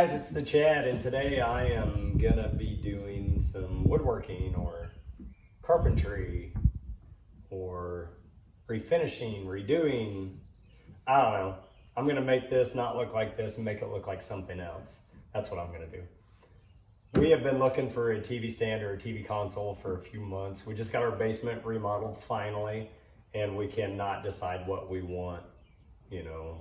guys, it's the Chad, and today I am gonna be doing some woodworking or carpentry or refinishing, redoing. I don't know. I'm gonna make this not look like this and make it look like something else. That's what I'm gonna do. We have been looking for a TV stand or a TV console for a few months. We just got our basement remodeled finally, and we cannot decide what we want,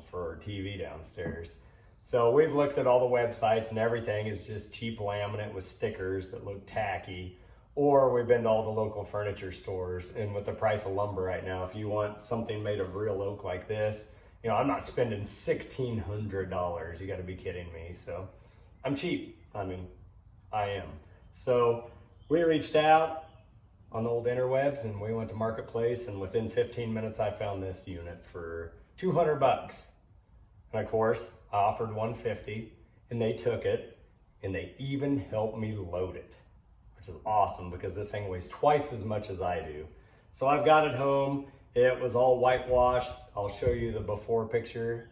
for our TV downstairs. So we've looked at all the websites and everything is just cheap laminate with stickers that look tacky. Or we've been to all the local furniture stores, and with the price of lumber right now, if you want something made of real oak like this, I'm not spending $1,600. You gotta be kidding me. So I'm cheap. I am. So we reached out on the old interwebs and we went to MarketPlace, and within 15 minutes I found this unit for $200. And of course, I offered $150 and they took it, and they even helped me load it, which is awesome because this thing weighs twice as much as I do. So I've got it home. It was all whitewashed. I'll show you the before picture.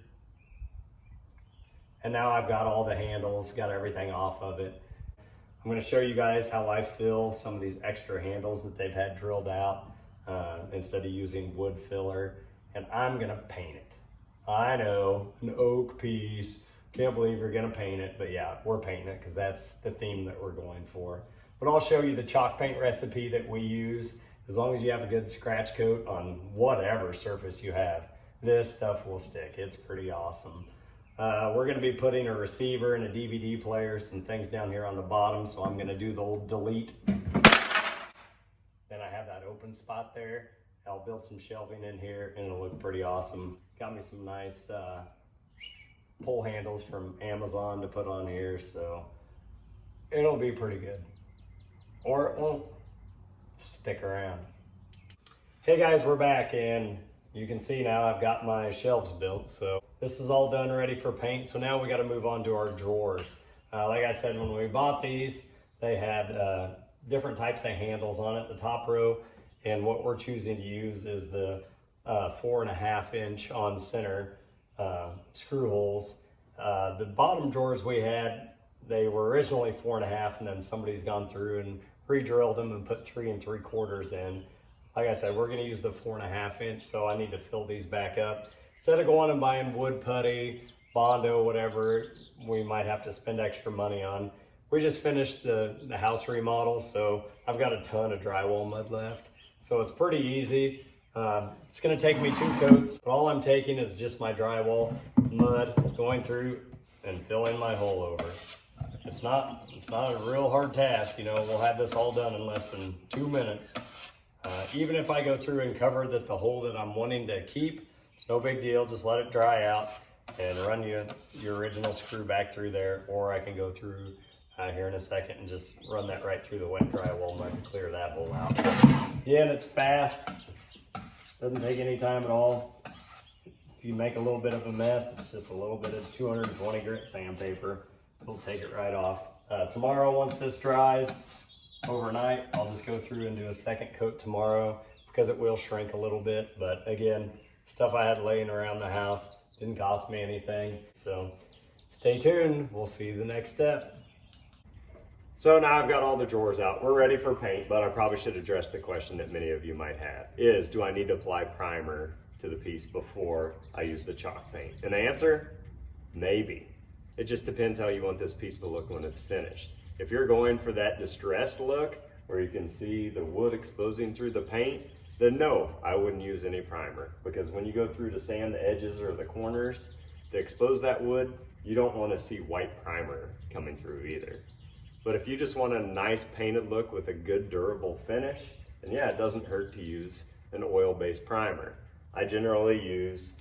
And now I've got all the handles, got everything off of it. I'm gonna show you guys how I fill some of these extra handles that they've had drilled out instead of using wood filler. And I'm gonna paint it. I know, an oak piece. Can't believe you're gonna paint it, but yeah, we're painting it because that's the theme that we're going for. But I'll show you the chalk paint recipe that we use. As long as you have a good scratch coat on whatever surface you have, this stuff will stick. It's pretty awesome. We're gonna be putting a receiver and a DVD player, some things down here on the bottom, so I'm gonna do the old delete. Then I have that open spot there. I'll build some shelving in here and it'll look pretty awesome. Got me some nice pull handles from Amazon to put on here, so it'll be pretty good. Or it won't. Stick around. Hey guys, we're back, and you can see now I've got my shelves built, so this is all done, ready for paint. So now we got to move on to our drawers. Like I said, when we bought these, they had different types of handles on it, the top row, and what we're choosing to use is the 4.5 inch on center screw holes. The bottom drawers we had, they were originally 4.5, and then somebody's gone through and re-drilled them and put 3 3/4 in. Like I said, we're gonna use the 4.5 inch, so I need to fill these back up. Instead of going and buying wood putty, Bondo, whatever we might have to spend extra money on, we just finished the house remodel, so I've got a ton of drywall mud left. So it's pretty easy. It's gonna take me 2 coats, but all I'm taking is just my drywall mud, going through and filling my hole over. It's not a real hard task, we'll have this all done in less than 2 minutes. Even if I go through and cover the hole that I'm wanting to keep, it's no big deal, just let it dry out and run your original screw back through there, or I can go through here in a second and just run that right through the wet drywall mud to clear that hole out. Again, it's fast, doesn't take any time at all. If you make a little bit of a mess, it's just a little bit of 220 grit sandpaper. We'll take it right off. Tomorrow, once this dries overnight, I'll just go through and do a second coat tomorrow because it will shrink a little bit. But again, stuff I had laying around the house, didn't cost me anything. So stay tuned, we'll see you the next step. So now I've got all the drawers out. We're ready for paint, but I probably should address the question that many of you might have is, do I need to apply primer to the piece before I use the chalk paint? And the answer, maybe. It just depends how you want this piece to look when it's finished. If you're going for that distressed look where you can see the wood exposing through the paint, then no, I wouldn't use any primer, because when you go through to sand the edges or the corners to expose that wood, you don't want to see white primer coming through either. But if you just want a nice painted look with a good durable finish, then yeah, it doesn't hurt to use an oil-based primer. I generally use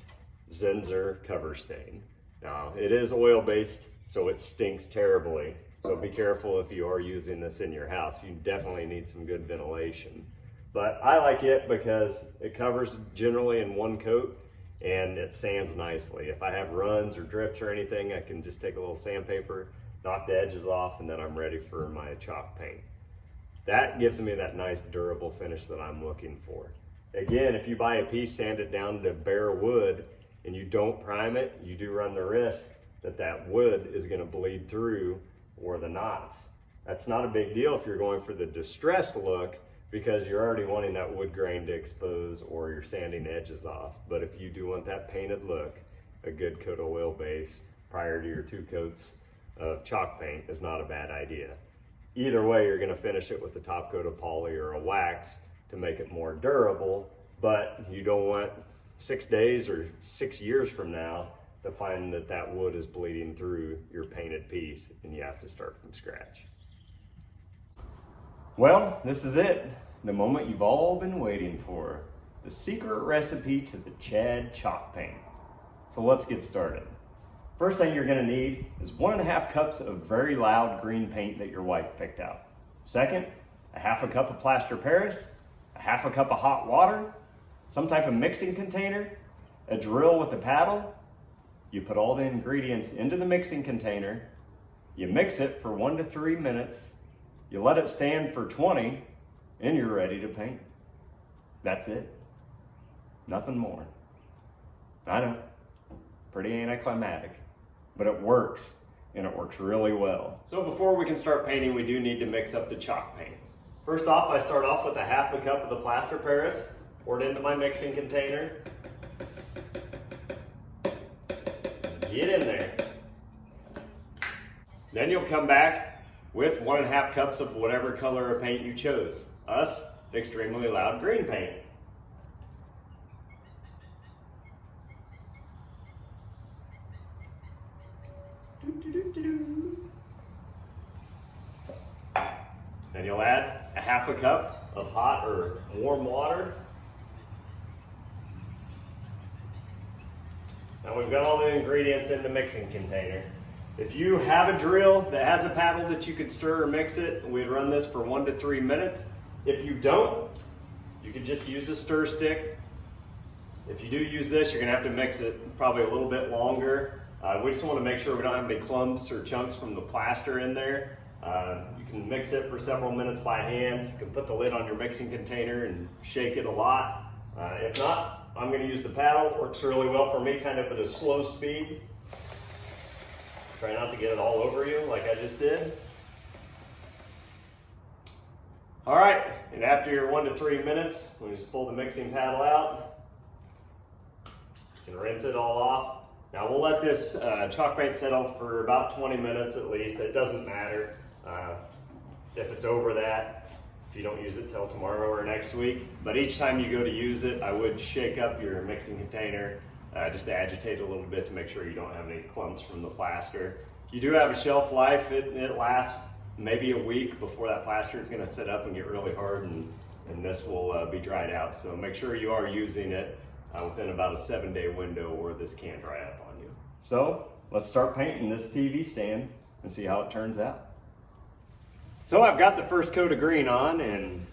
Zinsser Cover Stain. Now, it is oil-based, so it stinks terribly. So be careful if you are using this in your house. You definitely need some good ventilation. But I like it because it covers generally in one coat and it sands nicely. If I have runs or drips or anything, I can just take a little sandpaper, knock the edges off, and then I'm ready for my chalk paint. That gives me that nice durable finish that I'm looking for. Again, if you buy a piece, sand it down to bare wood, and you don't prime it, you do run the risk that wood is gonna bleed through or the knots. That's not a big deal if you're going for the distressed look, because you're already wanting that wood grain to expose or you're sanding the edges off. But if you do want that painted look, a good coat of oil base prior to your 2 coats of chalk paint is not a bad idea. Either way, you're gonna finish it with the top coat of poly or a wax to make it more durable, but you don't want 6 days or 6 years from now to find that wood is bleeding through your painted piece and you have to start from scratch. Well, this is it. The moment you've all been waiting for. The secret recipe to the Chad chalk paint. So let's get started. First thing you're gonna need is 1.5 cups of very loud green paint that your wife picked out. Second, 1/2 cup of plaster Paris, 1/2 cup of hot water, some type of mixing container, a drill with a paddle. You put all the ingredients into the mixing container, you mix it for 1 to 3 minutes, you let it stand for 20, and you're ready to paint. That's it. Nothing more. I know, pretty anticlimactic, but it works, and it works really well. So before we can start painting, we do need to mix up the chalk paint. First off, I start off with 1/2 cup of the plaster Paris, pour it into my mixing container. Get in there. Then you'll come back with 1.5 cups of whatever color of paint you chose. Us, extremely loud green paint. Then you'll add 1/2 cup of hot or warm water. Now we've got all the ingredients in the mixing container. If you have a drill that has a paddle that you could stir or mix it, we'd run this for 1 to 3 minutes. If you don't, you could just use a stir stick. If you do use this, you're gonna have to mix it probably a little bit longer. We just wanna make sure we don't have any clumps or chunks from the plaster in there. You can mix it for several minutes by hand. You can put the lid on your mixing container and shake it a lot. If not, I'm gonna use the paddle. Works really well for me, kind of at a slow speed. Try not to get it all over you like I just did. All right, and after your 1 to 3 minutes, we just pull the mixing paddle out. You can rinse it all off. Now we'll let this chalk paint settle for about 20 minutes at least. It doesn't matter if it's over that, if you don't use it till tomorrow or next week. But each time you go to use it, I would shake up your mixing container just to agitate it a little bit to make sure you don't have any clumps from the plaster. You do have a shelf life. It lasts maybe a week before that plaster is going to set up and get really hard, and this will be dried out. So make sure you are using it within about a 7-day window or this can dry up on you. So let's start painting this TV stand and see how it turns out. So I've got the first coat of green on, and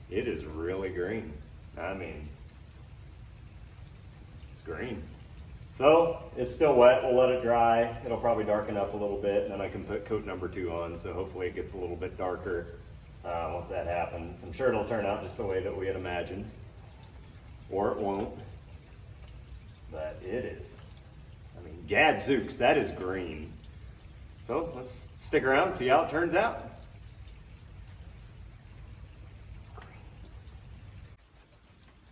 it is really green. I mean, it's green. So it's still wet. We'll let it dry. It'll probably darken up a little bit, and then I can put coat number 2 on. So hopefully it gets a little bit darker once that happens. I'm sure it'll turn out just the way that we had imagined, or it won't. But it is. I mean, gadzooks, that is green. So let's stick around and see how it turns out.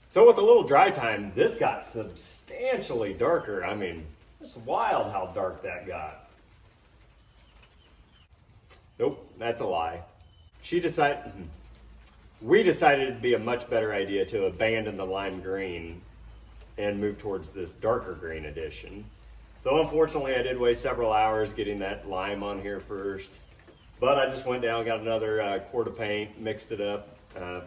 So with a little dry time, this got substantially darker. I mean, it's wild how dark that got. Nope, that's a lie. We decided it'd be a much better idea to abandon the lime green and move towards this darker green edition. So unfortunately, I did waste several hours getting that lime on here first, but I just went down, got another quart of paint, mixed it up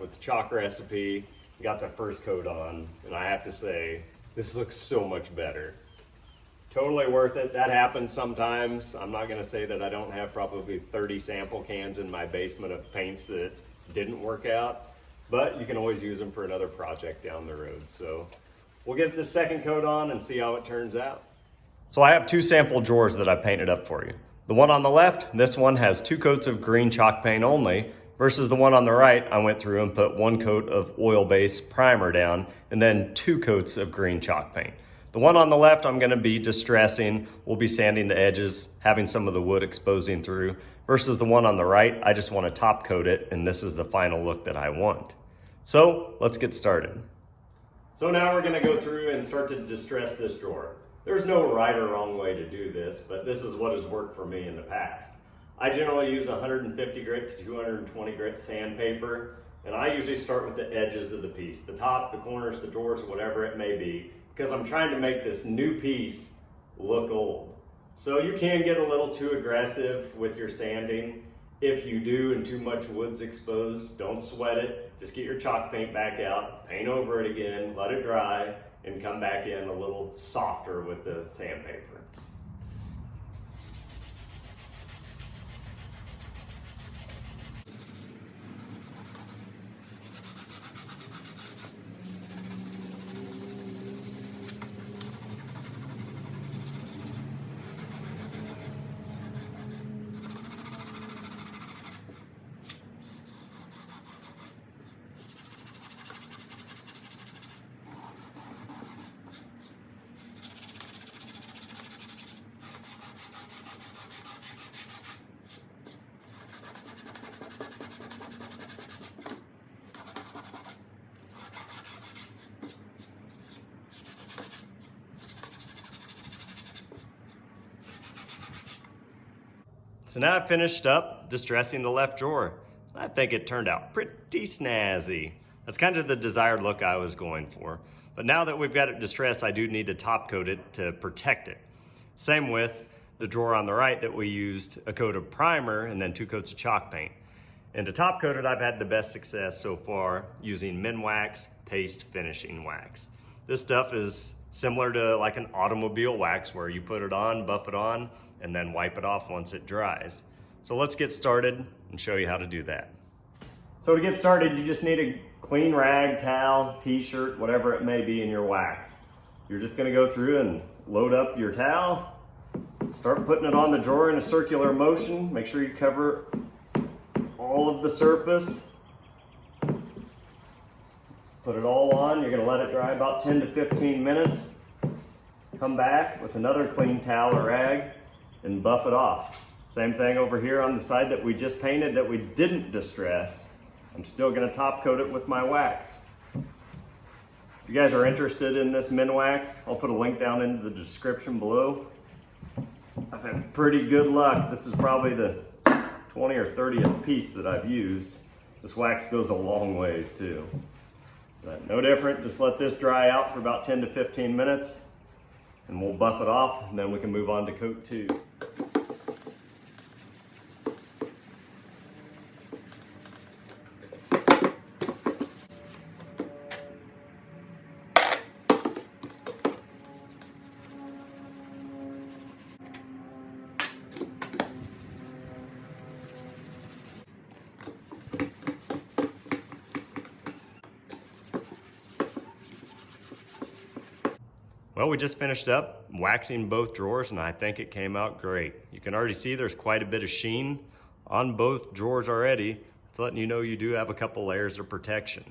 with the chalk recipe, got that first coat on, and I have to say, this looks so much better. Totally worth it. That happens sometimes. I'm not gonna say that I don't have probably 30 sample cans in my basement of paints that didn't work out, but you can always use them for another project down the road. So we'll get the second coat on and see how it turns out. So I have 2 sample drawers that I painted up for you. The one on the left, this one has 2 coats of green chalk paint only, versus the one on the right, I went through and put 1 coat of oil-based primer down and then 2 coats of green chalk paint. The one on the left I'm gonna be distressing. We'll be sanding the edges, having some of the wood exposing through, versus the one on the right, I just wanna top coat it, and this is the final look that I want. So let's get started. So now we're gonna go through and start to distress this drawer. There's no right or wrong way to do this, but this is what has worked for me in the past. I generally use 150 grit to 220 grit sandpaper, and I usually start with the edges of the piece, the top, the corners, the drawers, whatever it may be, because I'm trying to make this new piece look old. So you can get a little too aggressive with your sanding. If you do and too much wood's exposed, don't sweat it. Just get your chalk paint back out, paint over it again, let it dry, and come back in a little softer with the sandpaper. So now I've finished up distressing the left drawer. I think it turned out pretty snazzy. That's kind of the desired look I was going for. But now that we've got it distressed, I do need to top coat it to protect it. Same with the drawer on the right that we used a coat of primer and then 2 coats of chalk paint. And to top coat it, I've had the best success so far using Minwax Paste Finishing Wax. This stuff is similar to like an automobile wax where you put it on, buff it on, and then wipe it off once it dries. So let's get started and show you how to do that. So to get started, you just need a clean rag, towel, t-shirt, whatever it may be in your wax. You're just gonna go through and load up your towel, start putting it on the drawer in a circular motion. Make sure you cover all of the surface. Put it all on, you're gonna let it dry about 10 to 15 minutes. Come back with another clean towel or rag and buff it off. Same thing over here on the side that we just painted that we didn't distress. I'm still gonna top coat it with my wax. If you guys are interested in this Minwax, I'll put a link down into the description below. I've had pretty good luck. This is probably the 20 or 30th piece that I've used. This wax goes a long ways too. But no different, just let this dry out for about 10 to 15 minutes and we'll buff it off and then we can move on to coat 2. Well, we just finished up waxing both drawers and I think it came out great. You can already see there's quite a bit of sheen on both drawers already. It's letting you know you do have a couple layers of protection.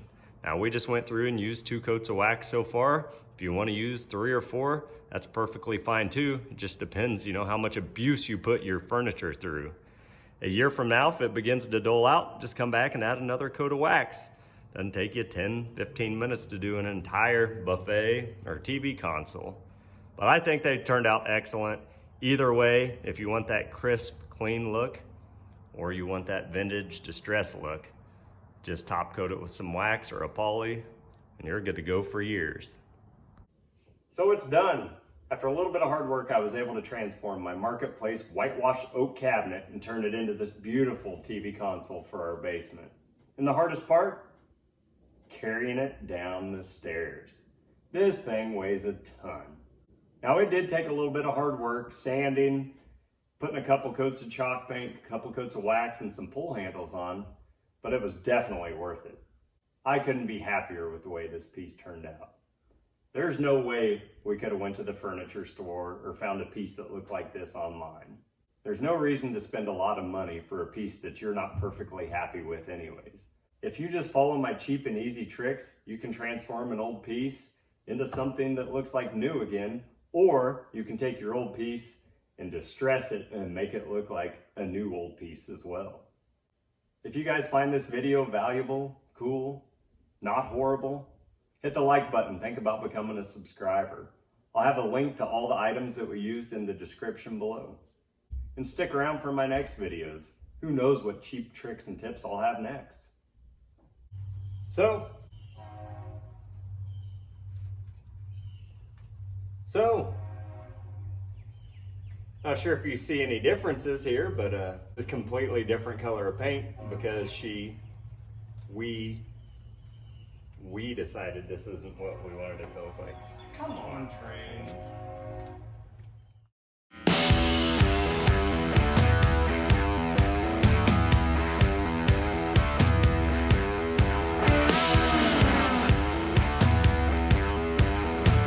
Now we just went through and used 2 coats of wax so far. If you want to use 3 or 4, that's perfectly fine too. It just depends, you know, how much abuse you put your furniture through. A year from now, if it begins to dull out, just come back and add another coat of wax. Doesn't take you 10, 15 minutes to do an entire buffet or TV console. But I think they turned out excellent. Either way, if you want that crisp, clean look, or you want that vintage distress look, just top coat it with some wax or a poly, and you're good to go for years. So it's done. After a little bit of hard work, I was able to transform my MarketPlace whitewashed oak cabinet and turn it into this beautiful TV console for our basement. And the hardest part? Carrying it down the stairs. This thing weighs a ton. Now it did take a little bit of hard work, sanding, putting a couple coats of chalk paint, a couple coats of wax and some pull handles on, but it was definitely worth it. I couldn't be happier with the way this piece turned out. There's no way we could have went to the furniture store or found a piece that looked like this online. There's no reason to spend a lot of money for a piece that you're not perfectly happy with anyways. If you just follow my cheap and easy tricks, you can transform an old piece into something that looks like new again, or you can take your old piece and distress it and make it look like a new old piece as well. If you guys find this video valuable, cool, not horrible, hit the like button. Think about becoming a subscriber. I'll have a link to all the items that we used in the description below. And stick around for my next videos. Who knows what cheap tricks and tips I'll have next. So, not sure if you see any differences here, but it's a completely different color of paint because we decided this isn't what we wanted it to look like. Come on, Trey.